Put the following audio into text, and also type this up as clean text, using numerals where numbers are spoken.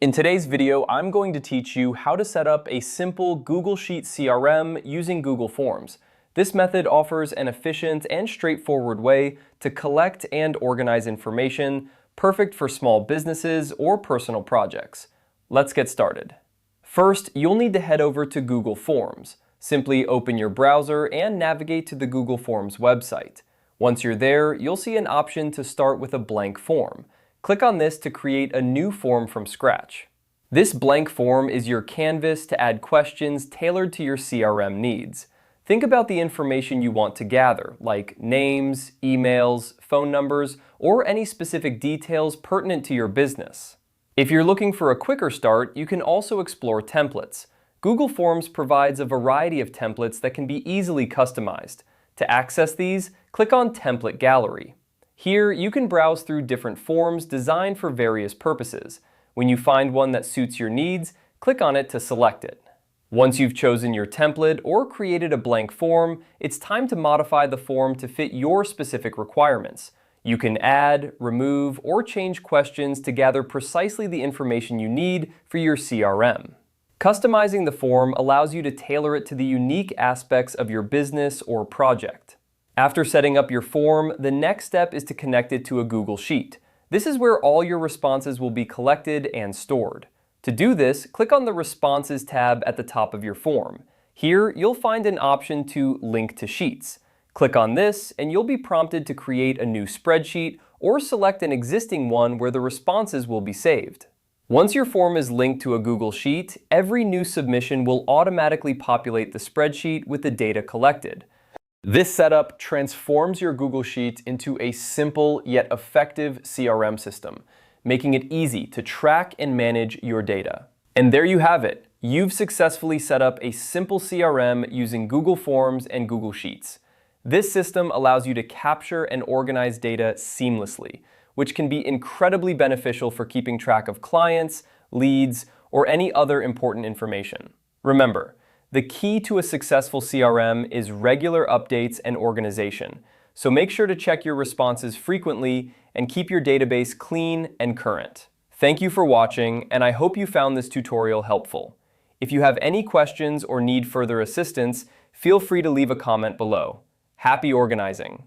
In today's video, I'm going to teach you how to set up a simple Google Sheet CRM using Google Forms. This method offers an efficient and straightforward way to collect and organize information, perfect for small businesses or personal projects. Let's get started. First, you'll need to head over to Google Forms. Simply open your browser and navigate to the Google Forms website. Once you're there, you'll see an option to start with a blank form. Click on this to create a new form from scratch. This blank form is your canvas to add questions tailored to your CRM needs. Think about the information you want to gather, like names, emails, phone numbers, or any specific details pertinent to your business. If you're looking for a quicker start, you can also explore templates. Google Forms provides a variety of templates that can be easily customized. To access these, click on Template Gallery. Here, you can browse through different forms designed for various purposes. When you find one that suits your needs, click on it to select it. Once you've chosen your template or created a blank form, it's time to modify the form to fit your specific requirements. You can add, remove, or change questions to gather precisely the information you need for your CRM. Customizing the form allows you to tailor it to the unique aspects of your business or project. After setting up your form, the next step is to connect it to a Google Sheet. This is where all your responses will be collected and stored. To do this, click on the Responses tab at the top of your form. Here, you'll find an option to Link to Sheets. Click on this, and you'll be prompted to create a new spreadsheet or select an existing one where the responses will be saved. Once your form is linked to a Google Sheet, every new submission will automatically populate the spreadsheet with the data collected. This setup transforms your Google Sheets into a simple yet effective CRM system, making it easy to track and manage your data. And there you have it. You've successfully set up a simple CRM using Google Forms and Google Sheets. This system allows you to capture and organize data seamlessly, which can be incredibly beneficial for keeping track of clients, leads, or any other important information. Remember, the key to a successful CRM is regular updates and organization, so make sure to check your responses frequently and keep your database clean and current. Thank you for watching, and I hope you found this tutorial helpful. If you have any questions or need further assistance, feel free to leave a comment below. Happy organizing!